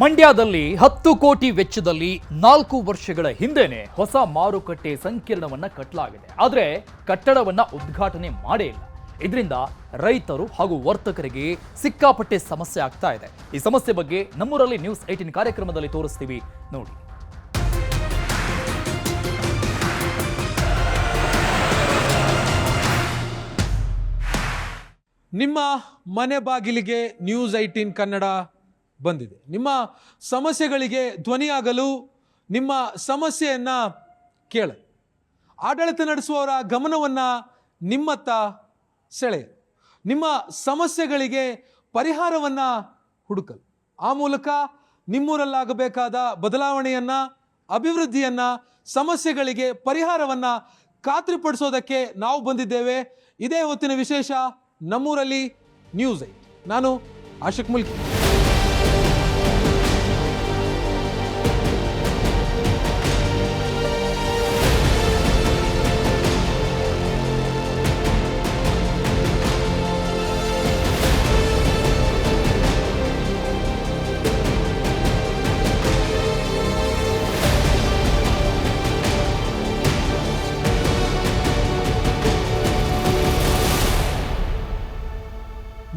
ಮಂಡ್ಯದಲ್ಲಿ 10 ಕೋಟಿ ವೆಚ್ಚದಲ್ಲಿ 4 ವರ್ಷಗಳ ಹಿಂದೆನೆ ಹೊಸ ಮಾರುಕಟ್ಟೆ ಸಂಕೀರ್ಣವನ್ನ ಕಟ್ಟಲಾಗಿದೆ. ಆದರೆ ಕಟ್ಟಡವನ್ನ ಉದ್ಘಾಟನೆ ಮಾಡೇ ಇಲ್ಲ. ಇದರಿಂದ ರೈತರು ಹಾಗೂ ವರ್ತಕರಿಗೆ ಸಿಕ್ಕಾಪಟ್ಟೆ ಸಮಸ್ಯೆ ಆಗ್ತಾ ಇದೆ. ಈ ಸಮಸ್ಯೆ ಬಗ್ಗೆ ನಮ್ಮೂರಲ್ಲಿ ನ್ಯೂಸ್ 18 ಕಾರ್ಯಕ್ರಮದಲ್ಲಿ ತೋರಿಸ್ತೀವಿ ನೋಡಿ. ನಿಮ್ಮ ಮನೆ ಬಾಗಿಲಿಗೆ ನ್ಯೂಸ್ 18 ಕನ್ನಡ ಬಂದಿದೆ. ನಿಮ್ಮ ಸಮಸ್ಯೆಗಳಿಗೆ ಧ್ವನಿಯಾಗಲು, ನಿಮ್ಮ ಸಮಸ್ಯೆಯನ್ನು ಕೇಳಲು, ಆಡಳಿತ ನಡೆಸುವವರ ಗಮನವನ್ನು ನಿಮ್ಮತ್ತ ಸೆಳೆಯಲು, ನಿಮ್ಮ ಸಮಸ್ಯೆಗಳಿಗೆ ಪರಿಹಾರವನ್ನು ಹುಡುಕಲು, ಆ ಮೂಲಕ ನಿಮ್ಮೂರಲ್ಲಾಗಬೇಕಾದ ಬದಲಾವಣೆಯನ್ನು, ಅಭಿವೃದ್ಧಿಯನ್ನು, ಸಮಸ್ಯೆಗಳಿಗೆ ಪರಿಹಾರವನ್ನು ಖಾತ್ರಿಪಡಿಸೋದಕ್ಕೆ ನಾವು ಬಂದಿದ್ದೇವೆ. ಇದೇ ಹೊತ್ತಿನ ವಿಶೇಷ ನಮ್ಮೂರಲ್ಲಿ ನ್ಯೂಸ್ 8. ನಾನು ಆಶಿಕ್ ಮುಲ್ಕಿ.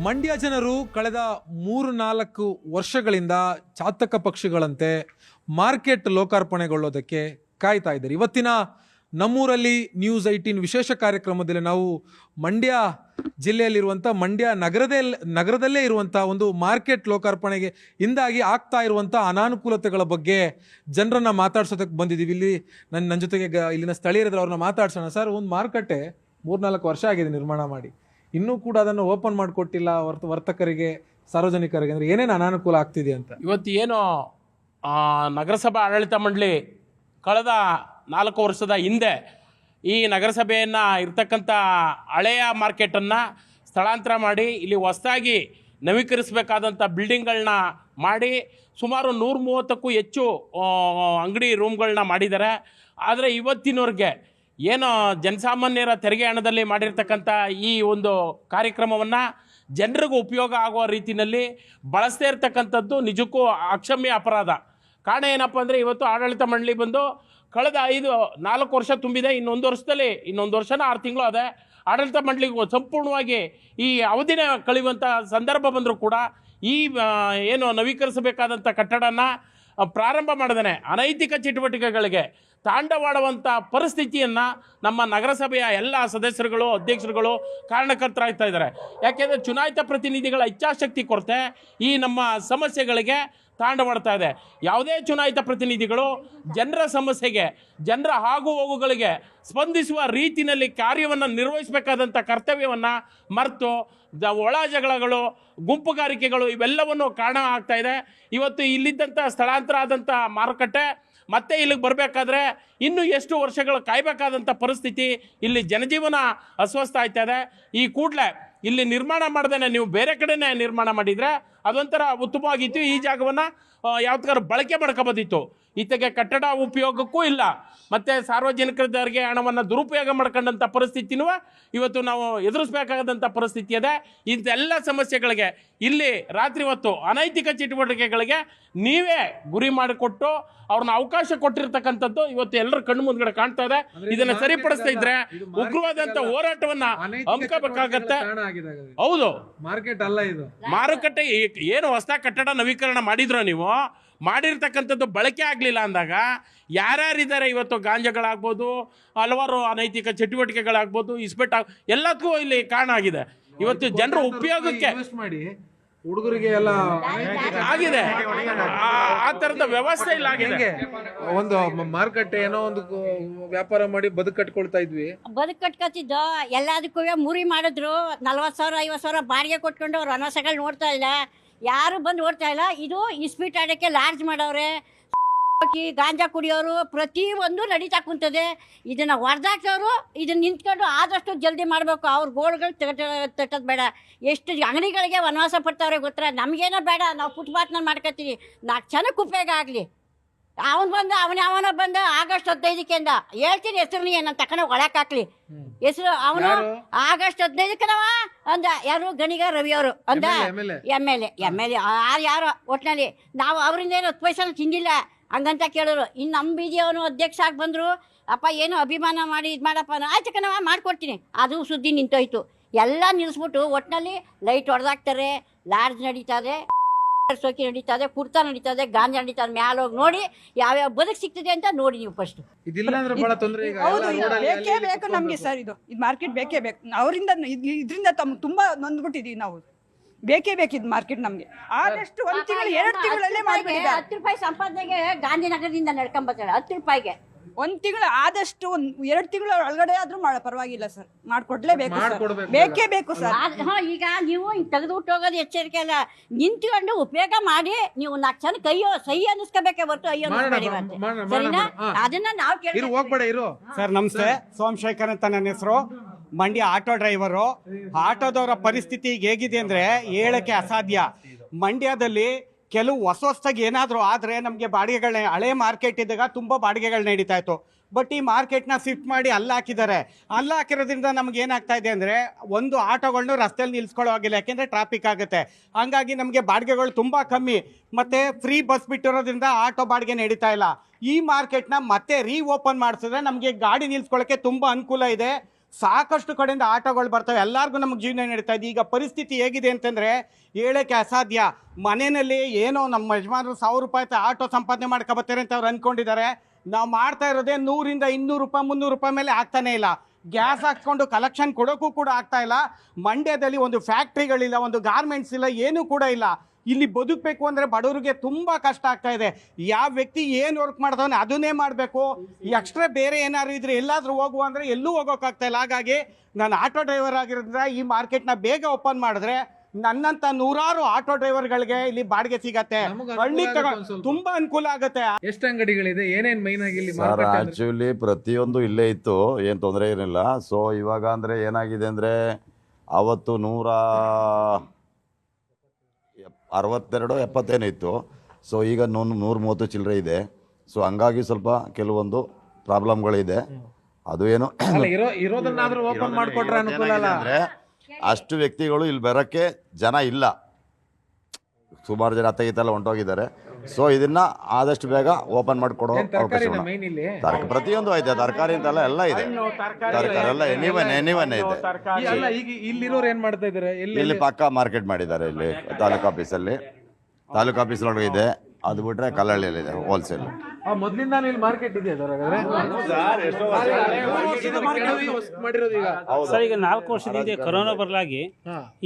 ಮಂಡ್ಯ ಜನರು ಕಳೆದ 3-4 ವರ್ಷಗಳಿಂದ ಚಾತಕ ಪಕ್ಷಿಗಳಂತೆ ಮಾರ್ಕೆಟ್ ಲೋಕಾರ್ಪಣೆಗೊಳ್ಳೋದಕ್ಕೆ ಕಾಯ್ತಾ ಇದ್ದಾರೆ. ಇವತ್ತಿನ ನಮ್ಮೂರಲ್ಲಿ ನ್ಯೂಸ್ 18 ವಿಶೇಷ ಕಾರ್ಯಕ್ರಮದಲ್ಲಿ ನಾವು ಮಂಡ್ಯ ಜಿಲ್ಲೆಯಲ್ಲಿರುವಂಥ, ಮಂಡ್ಯ ನಗರದಲ್ಲೇ ಇರುವಂಥ ಒಂದು ಮಾರ್ಕೆಟ್ ಲೋಕಾರ್ಪಣೆಗೆ ಇಂದಾಗಿ ಆಗ್ತಾ ಇರುವಂಥ ಅನಾನುಕೂಲತೆಗಳ ಬಗ್ಗೆ ಜನರನ್ನು ಮಾತಾಡ್ಸೋದಕ್ಕೆ ಬಂದಿದ್ದೀವಿ. ಇಲ್ಲಿ ನನ್ನ ಜೊತೆಗೆ ಇಲ್ಲಿನ ಸ್ಥಳೀಯರಿದ್ರೆ ಅವ್ರನ್ನ ಮಾತಾಡ್ಸೋಣ. ಸರ್, ಒಂದು ಮಾರುಕಟ್ಟೆ 3-4 ವರ್ಷ ಆಗಿದೆ ನಿರ್ಮಾಣ ಮಾಡಿ, ಇನ್ನೂ ಕೂಡ ಅದನ್ನು ಓಪನ್ ಮಾಡಿಕೊಟ್ಟಿಲ್ಲ ವರ್ತಕರಿಗೆ, ಸಾರ್ವಜನಿಕರಿಗೆ. ಅಂದರೆ ಏನೇನು ಅನಾನುಕೂಲ ಆಗ್ತಿದೆ ಅಂತ ಇವತ್ತು ಏನು ನಗರಸಭಾ ಆಡಳಿತ ಮಂಡಳಿ ಕಳೆದ 4 ವರ್ಷದ ಹಿಂದೆ ಈ ನಗರಸಭೆಯನ್ನು ಇರ್ತಕ್ಕಂಥ ಹಳೆಯ ಮಾರ್ಕೆಟನ್ನು ಸ್ಥಳಾಂತರ ಮಾಡಿ ಇಲ್ಲಿ ಹೊಸದಾಗಿ ನವೀಕರಿಸಬೇಕಾದಂಥ ಬಿಲ್ಡಿಂಗ್ಗಳನ್ನ ಮಾಡಿ ಸುಮಾರು 130ಕ್ಕೂ ಹೆಚ್ಚು ಅಂಗಡಿ ರೂಮ್ಗಳನ್ನ ಮಾಡಿದ್ದಾರೆ. ಆದರೆ ಇವತ್ತಿನವರೆಗೆ ಏನು ಜನಸಾಮಾನ್ಯರ ತೆರಿಗೆ ಹಣದಲ್ಲಿ ಮಾಡಿರ್ತಕ್ಕಂಥ ಈ ಒಂದು ಕಾರ್ಯಕ್ರಮವನ್ನು ಜನರಿಗೂ ಉಪಯೋಗ ಆಗುವ ರೀತಿಯಲ್ಲಿ ಬಳಸದೇ ಇರತಕ್ಕಂಥದ್ದು ನಿಜಕ್ಕೂ ಅಕ್ಷಮ್ಯ ಅಪರಾಧ. ಕಾರಣ ಏನಪ್ಪ ಅಂದರೆ, ಇವತ್ತು ಆಡಳಿತ ಮಂಡಳಿ ಬಂದು ಕಳೆದ 4 ವರ್ಷ ತುಂಬಿದೆ. ಇನ್ನೊಂದು ವರ್ಷನ 6 ತಿಂಗಳು ಅದೇ ಆಡಳಿತ ಮಂಡಳಿಗೂ ಸಂಪೂರ್ಣವಾಗಿ ಈ ಅವಧಿನ ಕಳೆಯುವಂಥ ಸಂದರ್ಭ ಬಂದರೂ ಕೂಡ ಈ ಏನು ನವೀಕರಿಸಬೇಕಾದಂಥ ಕಟ್ಟಡನ ಪ್ರಾರಂಭ ಮಾಡಿದಾನೆ ಅನೈತಿಕ ಚಟುವಟಿಕೆಗಳಿಗೆ ತಾಂಡವಾಡುವಂಥ ಪರಿಸ್ಥಿತಿಯನ್ನು ನಮ್ಮ ನಗರಸಭೆಯ ಎಲ್ಲ ಸದಸ್ಯರುಗಳು, ಅಧ್ಯಕ್ಷರುಗಳು ಕಾರಣಕರ್ತರಾಗ್ತಾ ಇದ್ದಾರೆ. ಯಾಕೆಂದರೆ ಚುನಾಯಿತ ಪ್ರತಿನಿಧಿಗಳ ಇಚ್ಛಾಶಕ್ತಿ ಕೊರತೆ ಈ ನಮ್ಮ ಸಮಸ್ಯೆಗಳಿಗೆ ತಾಂಡವಾಡ್ತಾ ಇದೆ. ಯಾವುದೇ ಚುನಾಯಿತ ಪ್ರತಿನಿಧಿಗಳು ಜನರ ಸಮಸ್ಯೆಗೆ, ಜನರ ಆಗು ಹೋಗುಗಳಿಗೆ ಸ್ಪಂದಿಸುವ ರೀತಿಯಲ್ಲಿ ಕಾರ್ಯವನ್ನು ನಿರ್ವಹಿಸಬೇಕಾದಂಥ ಕರ್ತವ್ಯವನ್ನು ಮರೆತು ಒಳ ಜಗಳಗಳು, ಗುಂಪುಗಾರಿಕೆಗಳು ಇವೆಲ್ಲವನ್ನು ಕಾರಣ ಆಗ್ತಾ ಇದೆ. ಇವತ್ತು ಇಲ್ಲಿದ್ದಂಥ ಸ್ಥಳಾಂತರ ಆದಂಥ ಮಾರುಕಟ್ಟೆ ಮತ್ತೆ ಇಲ್ಲಿಗೆ ಬರಬೇಕಾದ್ರೆ ಇನ್ನೂ ಎಷ್ಟು ವರ್ಷಗಳು ಕಾಯಬೇಕಾದಂಥ ಪರಿಸ್ಥಿತಿ, ಇಲ್ಲಿ ಜನಜೀವನ ಅಸ್ವಸ್ಥ ಆಗ್ತಾ ಇದೆ. ಈ ಕೂಡಲೇ ಇಲ್ಲಿ ನಿರ್ಮಾಣ ಮಾಡ್ದೇನೆ ನೀವು ಬೇರೆ ಕಡೆನೇ ನಿರ್ಮಾಣ ಮಾಡಿದರೆ ಅದೊಂಥರ ಉತ್ತಮವಾಗಿತ್ತು. ಈ ಜಾಗವನ್ನು ಯಾವ್ದಾರು ಬಳಕೆ ಮಾಡ್ಕೊಬೋದಿತ್ತು. ಈತಗೆ ಕಟ್ಟಡ ಉಪಯೋಗಕ್ಕೂ ಇಲ್ಲ, ಮತ್ತು ಸಾರ್ವಜನಿಕರಿಗೆ ಹಣವನ್ನು ದುರುಪಯೋಗ ಮಾಡ್ಕೊಂಡಂಥ ಪರಿಸ್ಥಿತಿನೂ ಇವತ್ತು ನಾವು ಎದುರಿಸಬೇಕಾದಂಥ ಪರಿಸ್ಥಿತಿ ಇದೆ. ಇಂಥೆಲ್ಲ ಸಮಸ್ಯೆಗಳಿಗೆ ಇಲ್ಲಿ ರಾತ್ರಿ ಹೊತ್ತು ಅನೈತಿಕ ಚಟುವಟಿಕೆಗಳಿಗೆ ನೀವೇ ಗುರಿ ಮಾಡಿಕೊಟ್ಟು ಅವ್ರನ್ನ ಅವಕಾಶ ಕೊಟ್ಟಿರ್ತಕ್ಕಂಥದ್ದು ಇವತ್ತು ಎಲ್ಲರ ಕಣ್ಣು ಮುಂದ್ಗಡೆ ಕಾಣ್ತಾ ಇದೆ. ಇದನ್ನ ಸರಿಪಡಿಸ್ತಾ ಇದ್ರೆ ಉಗ್ರವಾದಂಥ ಹೋರಾಟವನ್ನ ಹಮ್ಮಿಕೋಬೇಕಾಗತ್ತೆ. ಹೌದು, ಮಾರ್ಕೆಟ್ ಅಲ್ಲ ಇದು, ಮಾರುಕಟ್ಟೆ. ಏನು ಹೊಸ ಕಟ್ಟಡ ನವೀಕರಣ ಮಾಡಿದ್ರು, ನೀವು ಮಾಡಿರ್ತಕ್ಕಂಥದ್ದು ಬಳಕೆ ಆಗಲಿಲ್ಲ ಅಂದಾಗ ಯಾರ್ಯಾರಿದ್ದಾರೆ ಇವತ್ತು ಗಾಂಜಾಗಳಾಗ್ಬೋದು, ಹಲವಾರು ಅನೈತಿಕ ಚಟುವಟಿಕೆಗಳಾಗ್ಬೋದು, ಇಸ್ಪೆಟ್ ಎಲ್ಲದಕ್ಕೂ ಇಲ್ಲಿ ಕಾರಣ ಆಗಿದೆ. ಇವತ್ತು ಜನರು ಉಪಯೋಗಕ್ಕೆ ಮಾಡಿ ಹುಡುಗರಿಗೆ ಎಲ್ಲ ಆಗಿದೆ. ಆ ಥರದ ವ್ಯವಸ್ಥೆ ಇಲ್ಲ ಆಗಿದೆ. ಒಂದು ಮಾರುಕಟ್ಟೆ ಏನೋ ಒಂದು ವ್ಯಾಪಾರ ಮಾಡಿ ಬದುಕು ಕಟ್ಕೊಳ್ತಾ ಇದ್ವಿ. ಬದುಕು ಕಟ್ಕೊತಿದ್ದೋ ಎಲ್ಲದಕ್ಕೂ ಮುರಿ ಮಾಡಿದ್ರು. 40,000 50,000 ಬಾಡಿಗೆ ಕೊಟ್ಕೊಂಡು ಅವ್ರು ಅನಸಗಳು ನೋಡ್ತಾ ಇಲ್ಲ, ಯಾರು ಬಂದು ನೋಡ್ತಾ ಇಲ್ಲ. ಇದು ಇಸ್ಪೀಟ್ ಆಡೋಕ್ಕೆ ಲಾಡ್ಜ್ ಮಾಡವ್ರೆ, ಗಾಂಜಾ ಕುಡಿಯೋರು ಪ್ರತಿಯೊಂದು ನಡೀತಾ ಕುಂತದೆ. ಇದನ್ನು ಹೊಡೆದಾಕೋರು ಇದನ್ನು ನಿಂತ್ಕೊಂಡು ಆದಷ್ಟು ಜಲ್ದಿ ಮಾಡಬೇಕು. ಅವ್ರ ಗೋಳುಗಳು ತಟ್ಟೋದು ಬೇಡ. ಎಷ್ಟು ಅಂಗಡಿಗಳಿಗೆ ವನವಾಸ ಪಡ್ತಾವ್ರೆ ಗೊತ್ತಾ? ನಮಗೇನೋ ಬೇಡ, ನಾವು ಫುಟ್ಪಾತ್ನಲ್ಲಿ ಮಾಡ್ಕೊತೀವಿ, 4 ಜನಕ್ಕೆ ಉಪಯೋಗ ಆಗಲಿ. ಅವನು ಬಂದು ಅವನ ಬಂದ ಆಗಸ್ಟ್ 15ಕ್ಕೆ ಅಂದ. ಹೇಳ್ತೀನಿ ಹೆಸರು ನೀ ನಾನು ತಕೊಂಡೋಗಿ ಒಳಕ್ಕೆ ಹಾಕ್ಲಿ ಹೆಸರು. ಅವನು ಆಗಸ್ಟ್ 15ಕ್ಕೆ ನಾವ ಅಂದ. ಯಾರು ಗಣಿಗ ರವಿ ಅವರು ಅಂದ. ಎಮ್ ಎಲ್ ಎ ಯಾರು ಒಟ್ಟಿನಲ್ಲಿ ನಾವು ಅವರಿಂದ ಏನು 10 ಪೈಸೆ ತಿಂದಿಲ್ಲ ಹಂಗಂತ ಕೇಳೋರು. ಇನ್ನು ನಮ್ಮ ಬೀದಿಯವನು ಅಧ್ಯಕ್ಷ ಆಗಿ ಬಂದರು. ಅಪ್ಪ ಏನು ಅಭಿಮಾನ ಮಾಡಿ ಇದು ಮಾಡಪ್ಪ ಆಯ್ತು ಕಣವ ಮಾಡ್ಕೊಡ್ತೀನಿ. ಅದು ಸುದ್ದಿ ನಿಂತೋಯ್ತು. ಎಲ್ಲ ನಿಲ್ಲಿಸ್ಬಿಟ್ಟು ಒಟ್ಟಿನಲ್ಲಿ ಲೈಟ್ ಹೊಡೆದಾಕ್ತಾರೆ. ಲಾಡ್ಜ್ ನಡೀತದೆ, ಸೋಕಿ ನಡೀತದೆ, ಕುರ್ತಾ ನಡೀತದೆ, ಗಾಂಜಾ ನಡೀತದೆ. ಮ್ಯಾಲ ಹೋಗಿ ನೋಡಿ ಯಾವ್ಯಾವ ಬದುಕು ಸಿಗ್ತದೆ ಅಂತ ನೋಡಿ ನೀವು ಫಸ್ಟ್. ಇದಿಲ್ಲ ಅಂದ್ರೆ ಬಹಳ ತೊಂದರೆ. ಈಗ ಹೌದು, ಬೇಕೇ ಬೇಕು ನಮಗೆ ಸರ್. ಇದು ಮಾರ್ಕೆಟ್ ಬೇಕೇ ಬೇಕು. ಅವರಿಂದ ಇದರಿಂದ ತುಂಬಾ ನೊಂದ್ಬಿಟ್ಟಿದೀವಿ ನಾವು. ಬೇಕೇ ಬೇಕಿದ್ ಮಾರ್ಕೆಟ್ ನಮ್ಗೆ. ಆದಷ್ಟು 1 ತಿಂಗಳು 2 ತಿಂಗಳಲ್ಲೇ ಮಾಡ್ಬಿಟ್ಟಿದ್ದಾರೆ. 10 ರೂಪಾಯಿ ಸಂಪಾದನೆಗೆ ಗಾಂಧಿನಗರದಿಂದ ನಡ್ಕೊಂಬರ್ತಾಳೆ 10 ರೂಪಾಯಿಗೆ. 1 ತಿಂಗಳು ಆದಷ್ಟು 2 ತಿಂಗಳ ಒಳಗಡೆ ಆದ್ರೂ ಪರವಾಗಿಲ್ಲ ಸರ್, ಮಾಡ್ಕೊಡ್ಲೇಬೇಕು ಸರ್. ಬೇಕೇ ಬೇಕು ಸರ್. ಈಗ ನೀವು ಹಿಂಗ್ ತೆಗೆದುಬಿಟ್ಟು ಹೋಗೋದು ಎಚ್ಚರಿಕೆ ಅಲ್ಲ. ನಿಂತ್ಕೊಂಡು ಉಪಯೋಗ ಮಾಡಿ ನೀವು 4 ಜನ ಕೈಯೋ ಸಹಿ ಅನ್ನಿಸ್ಕೋಬೇಕೆ ಹೊರತು ಅಯ್ಯೋ ಸರಿನಾ? ಅದನ್ನ ನಾವು ಕೇಳಿ ಹೋಗ್ಬೇಡ ಇರು. ಸರ್ ನಮಸ್ತೆ, ಸೋಮಶೇಖರ್ ಅಂತ ನನ್ನ ಹೆಸರು. Mandya auto driver. ಆಟೋದವರ ಪರಿಸ್ಥಿತಿ ಹೇಗಿದೆ ಅಂದರೆ ಹೇಳಕ್ಕೆ ಅಸಾಧ್ಯ. ಮಂಡ್ಯದಲ್ಲಿ ಕೆಲವು ಹೊಸದಾಗಿ ಏನಾದರೂ ಆದರೆ ನಮಗೆ ಬಾಡಿಗೆಗಳನ್ನ, ಹಳೆ ಮಾರ್ಕೆಟ್ ಇದ್ದಾಗ ತುಂಬ ಬಾಡಿಗೆಗಳು ನಡೀತಾ ಇತ್ತು. ಬಟ್ ಈ ಮಾರ್ಕೆಟ್ನ ಶಿಫ್ಟ್ ಮಾಡಿ ಹಾಕಿದ್ದಾರೆ. ಹಾಕಿರೋದ್ರಿಂದ ನಮ್ಗೆ ಏನಾಗ್ತಾ ಇದೆ ಅಂದರೆ ಒಂದು ಆಟೋಗಳನ್ನೂ ರಸ್ತೆಯಲ್ಲಿ ನಿಲ್ಸ್ಕೊಳ್ಳೋ ಆಗಿಲ್ಲ, ಯಾಕೆಂದರೆ ಟ್ರಾಫಿಕ್ ಆಗುತ್ತೆ. ಹಂಗಾಗಿ ನಮಗೆ ಬಾಡಿಗೆಗಳು ತುಂಬ ಕಮ್ಮಿ. ಮತ್ತು ಫ್ರೀ ಬಸ್ ಬಿಟ್ಟಿರೋದ್ರಿಂದ ಆಟೋ ಬಾಡಿಗೆ ನಡೀತಾ ಇಲ್ಲ. ಈ ಮಾರ್ಕೆಟ್ನ ಮತ್ತೆ ಓಪನ್ ಮಾಡಿಸಿದ್ರೆ ನಮಗೆ ಗಾಡಿ ನಿಲ್ಸ್ಕೊಳ್ಳೋಕ್ಕೆ ತುಂಬ ಅನುಕೂಲ ಇದೆ. ಸಾಕಷ್ಟು ಕಡೆಯಿಂದ ಆಟೋಗಳು ಬರ್ತವೆ, ಎಲ್ಲರಿಗೂ ನಮಗೆ ಜೀವನ ನಡೀತಾ ಇದೆ. ಈಗ ಪರಿಸ್ಥಿತಿ ಹೇಗಿದೆ ಅಂತಂದರೆ ಹೇಳೋಕ್ಕೆ ಅಸಾಧ್ಯ. ಮನೆಯಲ್ಲಿ ಏನೋ ನಮ್ಮ ಯಜಮಾನರು 1000 ರೂಪಾಯಿ ಆಟೋ ಸಂಪಾದನೆ ಮಾಡ್ಕೊಬತ್ತಾರೆ ಅಂತ ಅವ್ರು ಅಂದ್ಕೊಂಡಿದ್ದಾರೆ. ನಾವು ಮಾಡ್ತಾ ಇರೋದೇ 100 200 ರೂಪಾಯಿ 300 ರೂಪಾಯಿ ಮೇಲೆ ಆಗ್ತಾನೆ ಇಲ್ಲ. ಗ್ಯಾಸ್ ಹಾಕ್ಸ್ಕೊಂಡು ಕಲೆಕ್ಷನ್ ಕೊಡೋಕ್ಕೂ ಕೂಡ ಆಗ್ತಾ ಇಲ್ಲ. ಮಂಡ್ಯದಲ್ಲಿ ಒಂದು ಫ್ಯಾಕ್ಟ್ರಿಗಳಿಲ್ಲ, ಒಂದು ಗಾರ್ಮೆಂಟ್ಸ್ ಇಲ್ಲ, ಏನೂ ಕೂಡ ಇಲ್ಲ. ಇಲ್ಲಿ ಬದುಕಬೇಕು ಅಂದರೆ ಬಡವರಿಗೆ ತುಂಬ ಕಷ್ಟ ಆಗ್ತಾ ಇದೆ. ಯಾವ ವ್ಯಕ್ತಿ ಏನು ವರ್ಕ್ ಮಾಡ್ತಾನೆ ಅದನ್ನೇ ಮಾಡಬೇಕು. ಎಕ್ಸ್ಟ್ರಾ ಬೇರೆ ಏನಾದ್ರು ಇದ್ರೆ ಎಲ್ಲಾದರೂ ಹೋಗುವ ಅಂದರೆ ಎಲ್ಲೂ ಹೋಗೋಕ್ಕಾಗ್ತಾ ಇಲ್ಲ. ಹಾಗಾಗಿ ನಾನು ಆಟೋ ಡ್ರೈವರ್ ಆಗಿರೋದ್ರಿಂದ ಈ ಮಾರ್ಕೆಟ್ನ ಬೇಗ ಓಪನ್ ಮಾಡಿದ್ರೆ ನನ್ನಂತ ನೂರಾರು ಆಟೋ ಡ್ರೈವರ್ಗಳಿಗೆ ಇಲ್ಲಿ ಬಾಡಿಗೆ ಸಿಗತ್ತೆ. ಹಳ್ಳಿ ತುಂಬಾ ಅನುಕೂಲ ಆಗುತ್ತೆ. ಎಷ್ಟು ಅಂಗಡಿಗಳಿದೆ, ಏನೇನ್ ಮೈನ್ ಆಗಿ ಇಲ್ಲಿ? ಸರ್ ಆಕ್ಚುಲಿ ಪ್ರತಿಯೊಂದು ಇಲ್ಲೇ ಇತ್ತು, ಏನು ತೊಂದರೆ ಏನಿಲ್ಲ. ಸೊ ಇವಾಗ ಅಂದರೆ ಏನಾಗಿದೆ ಅಂದರೆ ಅವತ್ತು 162 70 ಇತ್ತು. ಸೊ ಈಗ 130 ಚಿಲ್ಲರೆ ಇದೆ. ಸೊ ಹಂಗಾಗಿ ಸ್ವಲ್ಪ ಕೆಲವೊಂದು ಪ್ರಾಬ್ಲಮ್ಗಳಿದೆ. ಅದು ಏನು ಇರೋದನ್ನಾದ್ರೂ ಓಪನ್ ಮಾಡಿಕೊಟ್ರೆ ಅನುಕೂಲ ಅಲ್ಲ. ಅಂದರೆ ಅಷ್ಟು ವ್ಯಕ್ತಿಗಳು ಇಲ್ಲಿ ಬರೋಕ್ಕೆ ಜನ ಇಲ್ಲ, ಸುಮಾರು ಜನ ಅತ್ತಗಿತ್ತೆಲ್ಲ ಹೊಂಟೋಗಿದ್ದಾರೆ. ಸೊ ಇದನ್ನ ಆದಷ್ಟು ಬೇಗ ಓಪನ್ ಮಾಡಿಕೊಡೋ ಅವಕಾಶ. ಪ್ರತಿಯೊಂದು ಐತೆ, ತರಕಾರಿ ಅಂತೆಲ್ಲ ಎಲ್ಲ ಇದೆ. ತರಕಾರಿ ಎಲ್ಲ ಎನಿವನ್ ಇದೆ. ಇಲ್ಲಿರೋರು ಏನ್ ಮಾಡ್ತಾ ಇದ್ದಾರೆ? ಇಲ್ಲಿ ಪಕ್ಕ ಮಾರ್ಕೆಟ್ ಮಾಡಿದ್ದಾರೆ. ಇಲ್ಲಿ ತಾಲೂಕು ಆಫೀಸಲ್ಲಿ, ತಾಲೂಕು ಆಫೀಸ್ ಒಳಗೆ ಇದೆ. ಅದು ಬಿಟ್ರೆ ಕಲ್ಲಳ್ಳಿಯಲ್ಲಿ ಇದೆ ಹೋಲ್ಸೇಲ್. ಮೊದಲಿಂದ ಇಲ್ಲಿ ಮಾರ್ಕೆಟ್ ಇದೆ ಸರ್. ಈಗ 4 ವರ್ಷದಿಂದ ಕೊರೋನಾ ಬರಲಾಗಿ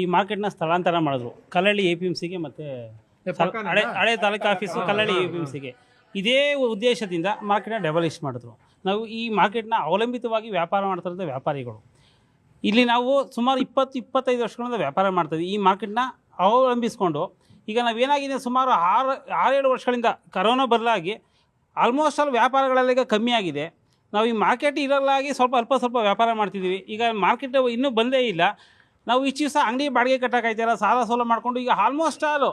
ಈ ಮಾರ್ಕೆಟ್ನ ಸ್ಥಳಾಂತರ ಮಾಡಿದ್ರು ಕಲ್ಲಳ್ಳಿ APMCಗೆ ಮತ್ತೆ ಹಳೆ ತಾಲೂಕು ಆಫೀಸು ಕಲ್ಲಳ್ಳಿ APMCಗೆ. ಇದೇ ಉದ್ದೇಶದಿಂದ ಮಾರ್ಕೆಟ್ನ ಡೆವಲಿಷ್ ಮಾಡಿದ್ರು. ನಾವು ಈ ಮಾರ್ಕೆಟ್ನ ಅವಲಂಬಿತವಾಗಿ ವ್ಯಾಪಾರ ಮಾಡ್ತಿರೋದು ವ್ಯಾಪಾರಿಗಳು. ಇಲ್ಲಿ ನಾವು ಸುಮಾರು 20-25 ವರ್ಷಗಳಿಂದ ವ್ಯಾಪಾರ ಮಾಡ್ತಾಯಿದ್ವಿ ಈ ಮಾರ್ಕೆಟ್ನ ಅವಲಂಬಿಸ್ಕೊಂಡು. ಈಗ ನಾವೇನಾಗಿದೆ ಸುಮಾರು 6-7 ವರ್ಷಗಳಿಂದ ಕರೋನಾ ಬರಲಾಗಿ ಆಲ್ಮೋಸ್ಟ್ ಆಲ್ ವ್ಯಾಪಾರಗಳೆಲ್ಲ ಈಗ ಕಮ್ಮಿ ಆಗಿದೆ. ನಾವು ಈ ಮಾರ್ಕೆಟ್ ಇರಲಾಗಿ ಅಲ್ಪ ಸ್ವಲ್ಪ ವ್ಯಾಪಾರ ಮಾಡ್ತಿದ್ದೀವಿ. ಈಗ ಮಾರ್ಕೆಟ್ ಇನ್ನೂ ಬಂದೇ ಇಲ್ಲ. ನಾವು ಇಷ್ಟು ದಿವಸ ಅಂಗಡಿ ಬಾಡಿಗೆ ಕಟ್ಟೋಕ್ಕಾಯ್ತಿಲ್ಲ, ಸಾಲ ಸೋಲ ಮಾಡಿಕೊಂಡು ಈಗ ಆಲ್ಮೋಸ್ಟ್ ಆಲು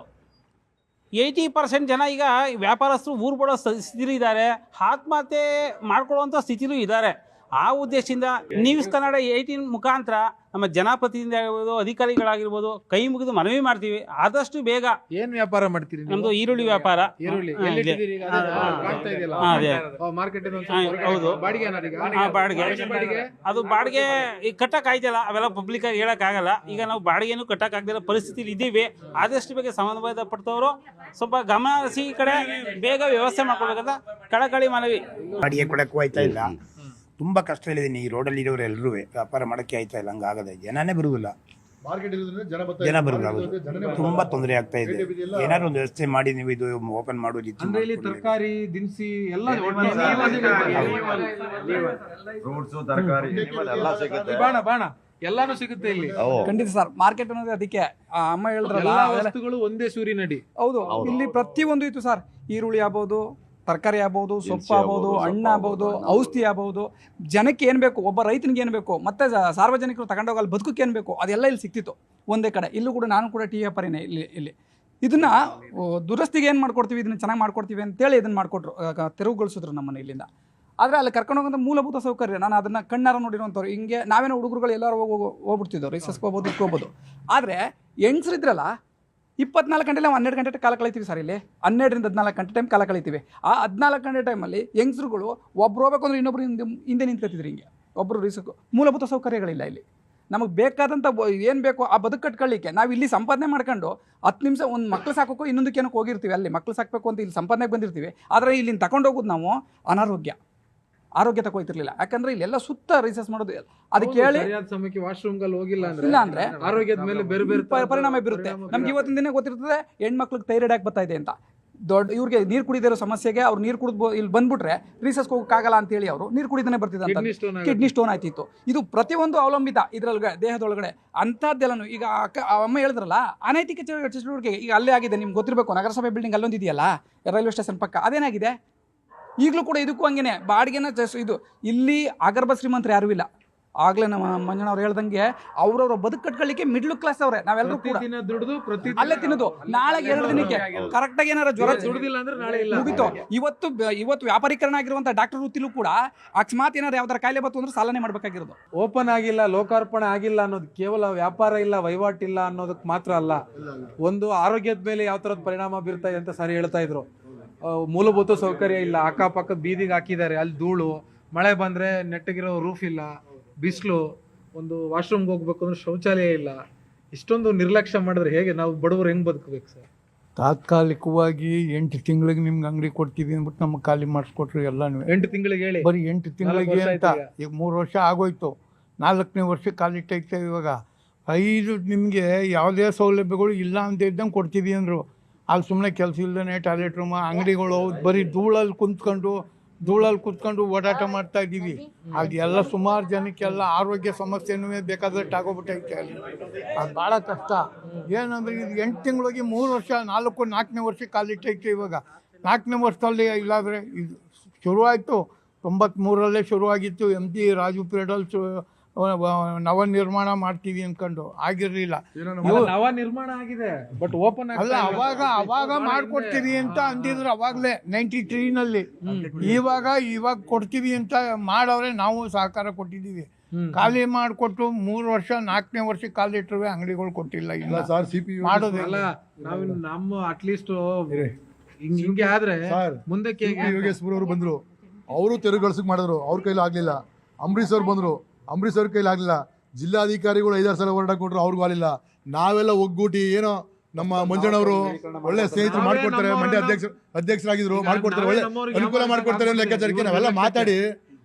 80% ಜನ ಈಗ ವ್ಯಾಪಾರಸ್ಥರು ಊರು ಬಿಡೋ ಸ್ಥಿತಿಲೂ ಇದ್ದಾರೆ, ಆತ್ಮಹತ್ಯೆ ಮಾಡ್ಕೊಳ್ಳುವಂಥ ಸ್ಥಿತಿಲೂ ಇದ್ದಾರೆ. ಆ ಉದ್ದೇಶದಿಂದ ನ್ಯೂಸ್ ಕನ್ನಡ 18 ಮುಖಾಂತರ ನಮ್ಮ ಜನಪ್ರತಿನಿಧಿ ಆಗಿರ್ಬೋದು, ಅಧಿಕಾರಿಗಳಾಗಿರ್ಬೋದು ಕೈ ಮುಗಿದು ಮನವಿ ಮಾಡ್ತೀವಿ, ಆದಷ್ಟು ಬೇಗ. ಏನ್ ವ್ಯಾಪಾರ ಮಾಡ್ತೀರಿ? ನಮ್ಮದು ಈರುಳ್ಳಿ ವ್ಯಾಪಾರ. ಹೌದು, ಬಾಡಿಗೆ. ಅದು ಬಾಡಿಗೆ ಈಗ ಕಟ್ಟಕ್ಕಾಯ್ತಿಲ್ಲ, ಅವೆಲ್ಲ ಪಬ್ಲಿಕ್ ಆಗಿ ಹೇಳಕ್ಕಾಗಲ್ಲ. ಈಗ ನಾವು ಬಾಡಿಗೆನೂ ಕಟ್ಟಕ್ಕಾಗದಿರೋ ಪರಿಸ್ಥಿತಿಲಿ ಇದ್ದೀವಿ. ಆದಷ್ಟು ಬೇಗ ಸಂಬಂಧಪಟ್ಟವರು ಸ್ವಲ್ಪ ಗಮನ ಹರಿಸಿ ಈ ಕಡೆ ಬೇಗ ವ್ಯವಸ್ಥೆ ಮಾಡ್ಕೊಳ್ಬೇಕಂತ ಕಳಕಳಿ ಮನವಿ. ಬಾಡಿಗೆ ಕೊಡಕ್ಕೂ ಆಯ್ತಾ ಇಲ್ಲ, ತುಂಬ ಕಷ್ಟದಲ್ಲಿದ್ದೀನಿ. ಈ ರೋಡಲ್ಲಿ ಇರೋರು ಎಲ್ಲರೂ ವ್ಯಾಪಾರ ಮಾಡೋಕ್ಕೆ ಆಯ್ತಾ ಇಲ್ಲ, ಹಂಗಾಗದೆ ಜನನೇ ಬರುವುದಿಲ್ಲ. ಜನ ಬರೋದಾಗೋದು ತುಂಬ ತೊಂದರೆ ಆಗ್ತಾ ಇದೆ. ಏನಾದ್ರು ಒಂದು ವ್ಯವಸ್ಥೆ ಮಾಡಿ ನೀವು ಇದು ಓಪನ್ ಮಾಡೋದು. ತರಕಾರಿ ದಿನಸಿ ಎಲ್ಲ ಎಲ್ಲಾನು ಸಿಗುತ್ತೆ ಇಲ್ಲಿ. ಖಂಡಿತ ಸರ್, ಮಾರ್ಕೆಟ್ ಅನ್ನೋದು ಅದಕ್ಕೆ ಅಮ್ಮ ಹೇಳಿದ್ರಲ್ಲ, ವಸ್ತುಗಳು ಒಂದೇ ಸೂರಿನಡಿ. ಹೌದು, ಇಲ್ಲಿ ಪ್ರತಿಯೊಂದು ಇತ್ತು ಸರ್. ಈರುಳ್ಳಿ ಆಗ್ಬೋದು, ತರಕಾರಿ ಆಗ್ಬೋದು, ಸೊಪ್ಪು ಆಗ್ಬೋದು, ಹಣ್ಣು ಆಗ್ಬೋದು, ಔಷಧಿ ಆಗ್ಬೋದು. ಜನಕ್ಕೆ ಏನು ಬೇಕು, ಒಬ್ಬ ರೈತನಿಗೆ ಏನು ಬೇಕು, ಮತ್ತು ಸಾರ್ವಜನಿಕರು ತಗೊಂಡೋಗಲ್ಲಿ ಬದುಕಕ್ಕೆ ಏನು ಬೇಕು, ಅದೆಲ್ಲ ಇಲ್ಲಿ ಸಿಕ್ತಿತ್ತು ಒಂದೇ ಕಡೆ. ಇಲ್ಲೂ ಕೂಡ ನಾನು ಕೂಡ ಟೀ ವ್ಯಾಪಾರಿನೇ ಇಲ್ಲಿ. ಇದನ್ನ ದುರಸ್ತಿಗೆ ಏನು ಮಾಡ್ಕೊಡ್ತೀವಿ, ಇದನ್ನ ಚೆನ್ನಾಗಿ ಮಾಡ್ಕೊಡ್ತೀವಿ ಅಂತೇಳಿ ಇದನ್ನ ಮಾಡಿಕೊಟ್ರು, ತೆರವುಗೊಳಿಸಿದ್ರು ನಮ್ಮನ್ನು ಇಲ್ಲಿಂದ. ಆದರೆ ಅಲ್ಲಿ ಕರ್ಕೊಂಡು ಹೋಗೋಂಥ ಮೂಲಭೂತ ಸೌಕರ್ಯ ನಾನು ಅದನ್ನು ಕಣ್ಣಾರ ನೋಡಿರೋಂಥವ್ರು. ಹಿಂಗೆ ನಾವೇನೋ ಹುಡುಗರುಗಳು ಎಲ್ಲರೂ ಹೋಗ್ಬಿಡ್ತಿದ್ದೋ, ರಿಸಸ್ಗೆ ಹೋಗ್ಬೋದು, ಹೋಗ್ಬೋದು. ಆದರೆ ಹೆಂಗಸ್ರಿದ್ರಲ್ಲ 24 ಗಂಟೆ ನಾವು 12 ಗಂಟೆ ಕಾಲ ಕಳಿತೀವಿ ಸರ್. ಇಲ್ಲಿ 12ರಿಂದ 14 ಗಂಟೆ ಟೈಮ್ ಕಾಲ ಕಳಿತೀವಿ. ಆ 14 ಗಂಟೆ ಟೈಮಲ್ಲಿ ಹೆಂಗಸ್ರುಗಳು ಒಬ್ರು ಹೋಗ್ಬೇಕು ಅಂದ್ರೆ ಇನ್ನೊಬ್ರು ಹಿಂದೆ ನಿಂತ್ಕೊತಿದ್ರು. ಹಿಂಗೆ ಒಬ್ಬರು ರಿಸಕ್ ಮೂಲಭೂತ ಸೌಕರ್ಯಗಳಿಲ್ಲ ಇಲ್ಲಿ. ನಮಗೆ ಬೇಕಾದಂಥ ಏನು ಬೇಕೋ ಆ ಬದುಕು ಕಟ್ಕೊಳ್ಳಿಕ್ಕೆ ನಾವು ಇಲ್ಲಿ ಸಂಪಾದನೆ ಮಾಡ್ಕೊಂಡು 10 ನಿಮಿಷ ಒಂದು ಮಕ್ಳು ಸಾಕೋಕ್ಕೋ ಇನ್ನೊಂದಕ್ಕೆ ಏನಕ್ಕೆ ಹೋಗಿರ್ತೀವಿ. ಅಲ್ಲಿ ಮಕ್ಳು ಸಾಕಬೇಕು ಅಂತ ಇಲ್ಲಿ ಸಂಪಾದನೆಗೆ ಬಂದಿರ್ತೀವಿ. ಆದರೆ ಇಲ್ಲಿಂದ ತಗೊಂಡು ಹೋಗೋದು ನಾವು ಆರೋಗ್ಯ ತಗೋಯ್ತಿರ್ಲಿಲ್ಲ. ಯಾಕಂದ್ರೆ ಇಲ್ಲೆಲ್ಲ ಸುತ್ತ ರಿಸರ್ಚ್ ಮಾಡೋದು. ಅದಕ್ಕೆ ಹೇಳಿ ಸಮಯಕ್ಕೆ ವಾಶ್ರೂಮ್ಗಳು ಹೋಗಿಲ್ಲ ಇಲ್ಲ ಅಂದ್ರೆ ಆರೋಗ್ಯದ ಮೇಲೆ ಬೇರೆ ಬೇರೆ ಪರಿಣಾಮ ಬೀರುತ್ತೆ. ನಮ್ಗೆ ಇವತ್ತಿನ ದಿನ ಗೊತ್ತಿರ್ತದೆ ಹೆಣ್ಮಕ್ಳಿಗೆ ಥೈರಾಯ್ಡ್ ಯಾಕೆ ಬರ್ತಾ ಇದೆ ಅಂತ. ಇವ್ರಿಗೆ ನೀರು ಕುಡಿದಿರೋ ಸಮಸ್ಯೆಗೆ ಅವ್ರು ನೀರು ಕುಡಿದು ಇಲ್ಲಿ ಬಂದ್ಬಿಟ್ರೆ ರಿಸರ್ಚ್ ಹೋಗೋಕ್ಕಾಗಲ್ಲ ಅಂತೇಳಿ ಅವರು ನೀರು ಕುಡಿದೇ ಬರ್ತಿದೆ ಅಂತ ಕಿಡ್ನಿ ಸ್ಟೋನ್ ಆಯ್ತಿತ್ತು. ಇದು ಪ್ರತಿಯೊಂದು ಅವಲಂಬಿತ ಇದರೊಳಗೆ ದೇಹದೊಳಗಡೆ ಅಂಥದ್ದೆಲ್ಲನು. ಈಗ ಅಮ್ಮ ಹೇಳಿದ್ರಲ್ಲ ಅನೈತಿಕ ಚಟುವಟಿಕೆ ಈಗ ಅಲ್ಲೇ ಆಗಿದೆ. ನಿಮ್ಗೆ ಗೊತ್ತಿರಬೇಕು, ನಗರಸಭೆ ಬಿಲ್ಡಿಂಗ್ ಅಲ್ಲೊಂದಿದೆಯಲ್ಲ ರೈಲ್ವೆ ಸ್ಟೇಷನ್ ಪಕ್ಕ, ಅದೇನಾಗಿದೆ ಈಗಲೂ ಕೂಡ. ಇದಕ್ಕೂ ಹಂಗೇನೆ ಬಾಡಿಗೆನ ಇದು. ಇಲ್ಲಿ ಆಗರ್ಭ ಶ್ರೀಮಂತರು ಯಾರೂ ಇಲ್ಲ. ಆಗ್ಲೇ ನಮ್ಮ ಮಂಜಣ್ಣವ್ರು ಹೇಳ್ದಂಗೆ ಅವ್ರವ್ರ ಬದುಕು ಕಟ್ಕೊಳ್ಳಿಕ್ಕೆ ಮಿಡ್ಲ್ ಕ್ಲಾಸ್ ಅವ್ರೆ. ನಾವೆಲ್ಲರೂ ಕೂಡ ಅಲ್ಲೇ ತಿನ್ನೋದು. ನಾಳೆ 2 ದಿನಕ್ಕೆ ಕರೆಕ್ಟಾಗಿ ಏನಾರ ಜ್ವರ ದುಡ್ದಿಲ್ಲ ಅಂದ್ರೆ ನಾಳೆ ಇಲ್ಲ ಮುಗಿತು. ಇವತ್ತು ವ್ಯಾಪಾರೀಕರಣ ಆಗಿರುವಂಥ ಡಾಕ್ಟರ್ ವೃತ್ತಿಲೂ ಕೂಡ ಅಕಸ್ಮಾತ್ ಏನಾರು ಯಾವ್ದಾರ ಕಾಯಿಲೆ ಬಂತು ಅಂದ್ರೆ ಸಾಲನೆ ಮಾಡ್ಬೇಕಾಗಿರೋದು. ಓಪನ್ ಆಗಿಲ್ಲ, ಲೋಕಾರ್ಪಣೆ ಆಗಿಲ್ಲ ಅನ್ನೋದು ಕೇವಲ ವ್ಯಾಪಾರ ಇಲ್ಲ, ವಹಿವಾಟಿಲ್ಲ ಅನ್ನೋದಕ್ಕೆ ಮಾತ್ರ ಅಲ್ಲ, ಒಂದು ಆರೋಗ್ಯದ ಮೇಲೆ ಯಾವ ಥರದ ಪರಿಣಾಮ ಬೀರ್ತಾ ಇದೆ ಅಂತ ಸರಿ ಹೇಳ್ತಾ ಇದ್ರು. ಮೂಲಭೂತ ಸೌಕರ್ಯ ಇಲ್ಲ, ಅಕ್ಕಪಕ್ಕ ಬೀದಿಗೆ ಹಾಕಿದ್ದಾರೆ, ಅಲ್ಲಿ ಧೂಳು, ಮಳೆ ಬಂದರೆ ನೆಟ್ಟಗಿರೋ ರೂಫ್ ಇಲ್ಲ, ಬಿಸಿಲು, ಒಂದು ವಾಶ್ರೂಮ್ಗೆ ಹೋಗ್ಬೇಕು ಅಂದ್ರೆ ಶೌಚಾಲಯ ಇಲ್ಲ. ಇಷ್ಟೊಂದು ನಿರ್ಲಕ್ಷ್ಯ ಮಾಡಿದ್ರೆ ಹೇಗೆ ನಾವು ಬಡವರು ಹೆಂಗೆ ಬದುಕಬೇಕು ಸರ್? ತಾತ್ಕಾಲಿಕವಾಗಿ 8 ತಿಂಗಳಿಗೆ ನಿಮ್ಗೆ ಅಂಗಡಿ ಕೊಡ್ತೀವಿ ಅಂದ್ಬಿಟ್ಟು ನಮ್ಗೆ ಖಾಲಿ ಮಾಡಿಸ್ಕೊಟ್ರು ಎಲ್ಲನೂ. 8 ತಿಂಗಳಿಗೆ ಹೇಳಿ, ಬರೀ 8 ತಿಂಗಳಿಗೆ ಅಂತ. ಈಗ 3 ವರ್ಷ ಆಗೋಯ್ತು, 4ನೇ ವರ್ಷ ಕಾಲಿಟ್ಟೈತೆ. ಇವಾಗ 5 ನಿಮಗೆ ಯಾವುದೇ ಸೌಲಭ್ಯಗಳು ಇಲ್ಲ ಅಂತ ಇದ್ದಂಗೆ ಕೊಡ್ತೀವಿ ಅಂದರು. ಅಲ್ಲಿ ಸುಮ್ಮನೆ ಕೆಲಸ ಇಲ್ಲದೇ ಟಾಯ್ಲೆಟ್ ರೂಮ್, ಅಂಗಡಿಗಳು, ಬರೀ ಧೂಳಲ್ಲಿ ಕುತ್ಕೊಂಡು ಓಡಾಟ ಮಾಡ್ತಾ ಇದ್ದೀವಿ. ಅದೆಲ್ಲ ಸುಮಾರು ಜನಕ್ಕೆಲ್ಲ ಆರೋಗ್ಯ ಸಮಸ್ಯೆನೂ ಬೇಕಾದಷ್ಟು ಆಗೋಗ್ಬಿಟ್ಟೈತೆ ಅಲ್ಲಿ. ಅದು ಭಾಳ ಕಷ್ಟ. ಏನಂದರೆ ಇದು 8 ತಿಂಗಳಿಗೆ 3 ವರ್ಷ, 4ನೇ ವರ್ಷ ಕಾಲಿಟ್ಟೈತೆ. ಇವಾಗ 4ನೇ ವರ್ಷದಲ್ಲಿ ಇಲ್ಲಾದರೆ ಇದು ಶುರುವಾಯಿತು 93ರಲ್ಲೇ ಶುರುವಾಗಿತ್ತು. MG ರಾಜು ಪೀರಿಯಡಲ್ಲಿ ನವ ನಿರ್ಮಾಣ ಮಾಡ್ತೀವಿ ಅನ್ಕೊಂಡು ಆಗಿರ್ಲಿಲ್ಲ. ನವ ನಿರ್ಮಾಣ ಆಗಿದೆ, ಬಟ್ ಓಪನ್ ಅಲ್ಲ. ಅವಾಗ ಮಾಡ್ಕೊಡ್ತೀವಿ ಅಂತ ಅಂದಿದ್ರು ಅವಾಗಲೇ 93ನಲ್ಲಿ. ಇವಾಗ ಕೊಡ್ತೀವಿ ಅಂತ ಮಾಡವ್ರೆ. ನಾವು ಸಹಕಾರ ಕೊಟ್ಟಿದ್ದೀವಿ. ಖಾಲಿ ಮಾಡಿಕೊಟ್ಟು 3 ವರ್ಷ, 4ನೇ ವರ್ಷ ಕಾಲಿಟ್ಟರು ಅಂಗಡಿಗಳು ಕೊಟ್ಟಿಲ್ಲ. ಇಲ್ಲ ಸರ್, ಮಾಡೋದಿಲ್ಲ. ನಾವು ನಮ್ಮ ಅಟ್ಲೀಸ್ಟ್ ಹಿಂಗೆ ಆದ್ರೆ ಮುಂದಕ್ಕೆ ಯೋಗೇಶ್ವರ ಅವರು ಬಂದ್ರು, ಅವರು ತೆರವುಗೊಳಿಸಕ್ ಮಾಡಿದ್ರು, ಅವ್ರ ಕೈಲಿ ಆಗ್ಲಿಲ್ಲ. ಅಂಬರೀಶ್ ಅವ್ರು ಬಂದ್ರು, ಅಂಬರೀಶ್ ಅವ್ರ ಕೈಲಿ ಆಗಲಿಲ್ಲ. ಜಿಲ್ಲಾಧಿಕಾರಿಗಳು 5-6 ಸಲ ಹೋರಾಟ ಕೊಟ್ಟರು, ಅವ್ರಿಗೂ ಆಗಲಿಲ್ಲ. ನಾವೆಲ್ಲ ಒಗ್ಗೂಟಿ ಏನೋ ನಮ್ಮ ಮಂಜಣ್ಣವರು ಒಳ್ಳೆ ಸ್ನೇಹಿತರು ಮಾಡ್ಕೊಡ್ತಾರೆ, ಮಂಡ್ಯ ಅಧ್ಯಕ್ಷರಾಗಿದ್ರು, ಮಾಡ್ಕೊಡ್ತಾರೆ, ಒಳ್ಳೆ ಅನುಕೂಲ ಮಾಡ್ಕೊಡ್ತಾರೆ ಅನ್ನೋ ಲೆಕ್ಕಾಚಾರಕ್ಕೆ ನಾವೆಲ್ಲ ಮಾತಾಡಿ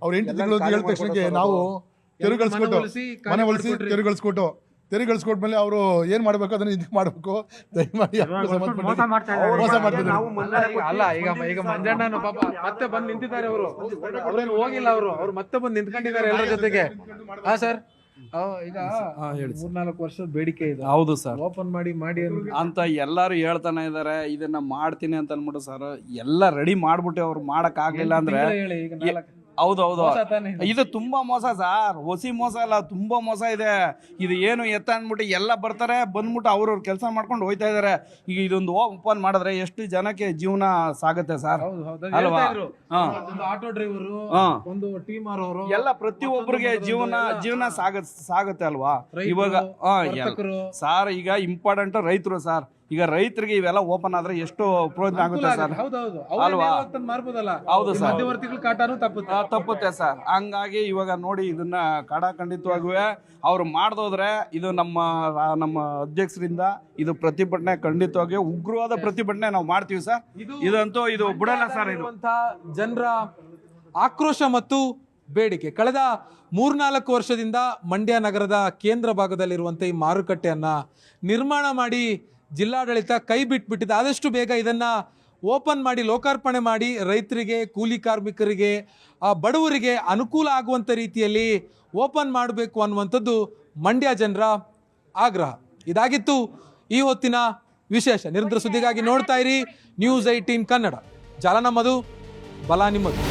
ಅವ್ರು 8 ತಿಂಗಳು ಅಂತ ಹೇಳಿದ ತಕ್ಷಣಕ್ಕೆ ನಾವು ತೆರವುಗೊಳಿಸ್ಕೊಟ್ಟು, ಮನೆ ಒಲಿಸಿ ತೆರವುಗೊಳಿಸ್ಕೊಟ್ಮೇಲೆ ಅವರು ಏನ್ ಮಾಡ್ಬೇಕು ಅದನ್ನ ಇದಕ್ಕೆ ಮಾಡ್ಬೇಕು. ದಯಮಾಡಿ ಮೋಸ ಮಾಡ್ತಿದ್ದಾರೆ. ಅಲ್ಲ, ಈಗ ಮಂಜಣ್ಣನ ಪಾಪ ಮತ್ತೆ ಬಂದು ನಿಂತಿದ್ದಾರೆ. ಅವ್ರೇನು ಹೋಗಿಲ್ಲ, ಅವ್ರು ಮತ್ತೆ ಬಂದು ನಿಂತ್ಕೊಂಡಿದ್ದಾರೆ ಎಲ್ಲರ ಜೊತೆಗೆ. ಹಾ ಸರ್, ಈಗ 3-4 ವರ್ಷದ ಬೇಡಿಕೆ ಇದೆ. ಹೌದು ಸರ್, ಓಪನ್ ಮಾಡಿ ಅಂತ ಎಲ್ಲರೂ ಹೇಳ್ತಾನೆ ಇದಾರೆ. ಇದನ್ನ ಮಾಡ್ತೀನಿ ಅಂತ ಅನ್ಬಿಟ್ಟು ಸರ್ ಎಲ್ಲ ರೆಡಿ ಮಾಡ್ಬಿಟ್ಟು ಅವ್ರು ಮಾಡಕ್ ಆಗ್ಲಿಲ್ಲ ಅಂದ್ರೆ ಹೌದು ಇದು ತುಂಬಾ ಮೋಸ ಸರ್. ಹೊಸಿ ಮೋಸ ಅಲ್ಲ, ತುಂಬಾ ಮೋಸ ಇದೆ ಇದು. ಏನು ಎತ್ತ ಅಂದ್ಬಿಟ್ಟು ಎಲ್ಲ ಬರ್ತಾರೆ, ಬಂದ್ಬಿಟ್ಟು ಅವ್ರವ್ರ ಕೆಲಸ ಮಾಡ್ಕೊಂಡು ಹೋಯ್ತಾ ಇದಾರೆ. ಈಗ ಇದೊಂದು ಓಪನ್ ಮಾಡಿದ್ರೆ ಎಷ್ಟು ಜನಕ್ಕೆ ಜೀವನ ಸಾಗುತ್ತೆ ಸರ್ ಅಲ್ವಾ? ಆಟೋ ಡ್ರೈವರು, ಒಂದು ಟೀಮ್ ಅವರು ಎಲ್ಲ ಪ್ರತಿಯೊಬ್ಬರಿಗೆ ಜೀವನ ಸಾಗುತ್ತೆ ಅಲ್ವಾ? ಇವಾಗ ಸರ್ ಈಗ ಇಂಪಾರ್ಟೆಂಟ್ ರೈತರು ಸರ್. ಈಗ ರೈತರಿಗೆ ಇವೆಲ್ಲ ಓಪನ್ ಆದ್ರೆ ಎಷ್ಟು ಪ್ರಯೋಜನ ಆಗುತ್ತೆ ಸರ್ ಅಲ್ವಾ? ಹೌದು ಸರ್, ಮಧ್ಯವರ್ತಿಗಳ ಕಾಟನೂ ತಪ್ಪುತ್ತೆ ಸರ್. ಹಂಗಾಗಿ ಇವಾಗ ನೋಡಿ, ಇದನ್ನ ಖಂಡಿತವಾಗೂ ಅವ್ರು ಮಾಡ್ದೋದ್ರೆ ಇದು ನಮ್ಮ ಅಧ್ಯಕ್ಷರಿಂದ ಇದು ಪ್ರತಿಭಟನೆ ಖಂಡಿತವಾಗಿ ಉಗ್ರವಾದ ಪ್ರತಿಭಟನೆ ನಾವು ಮಾಡ್ತೀವಿ ಸರ್. ಇದಂತೂ ಇದು ಬಿಡಲ್ಲ ಸರ್. ಇದು ಜನರ ಆಕ್ರೋಶ ಮತ್ತು ಬೇಡಿಕೆ. ಕಳೆದ 3-4 ವರ್ಷದಿಂದ ಮಂಡ್ಯ ನಗರದ ಕೇಂದ್ರ ಭಾಗದಲ್ಲಿರುವಂಥ ಈ ಮಾರುಕಟ್ಟೆಯನ್ನ ನಿರ್ಮಾಣ ಮಾಡಿ ಜಿಲ್ಲಾಡಳಿತ ಕೈ ಬಿಟ್ಬಿಟ್ಟಿದೆ. ಆದಷ್ಟು ಬೇಗ ಇದನ್ನು ಓಪನ್ ಮಾಡಿ, ಲೋಕಾರ್ಪಣೆ ಮಾಡಿ, ರೈತರಿಗೆ, ಕೂಲಿ ಕಾರ್ಮಿಕರಿಗೆ, ಬಡವರಿಗೆ ಅನುಕೂಲ ಆಗುವಂಥ ರೀತಿಯಲ್ಲಿ ಓಪನ್ ಮಾಡಬೇಕು ಅನ್ನುವಂಥದ್ದು ಮಂಡ್ಯ ಜನರ ಆಗ್ರಹ. ಇದಾಗಿತ್ತು ಈ ಹೊತ್ತಿನ ವಿಶೇಷ. ನಿರಂತರ ಸುದ್ದಿಗಾಗಿ ನೋಡ್ತಾ ಇರಿ News 18 ಕನ್ನಡ. ಜಾಲ ನಮ್ಮದು, ಬಲ ನಿಮ್ಮದು.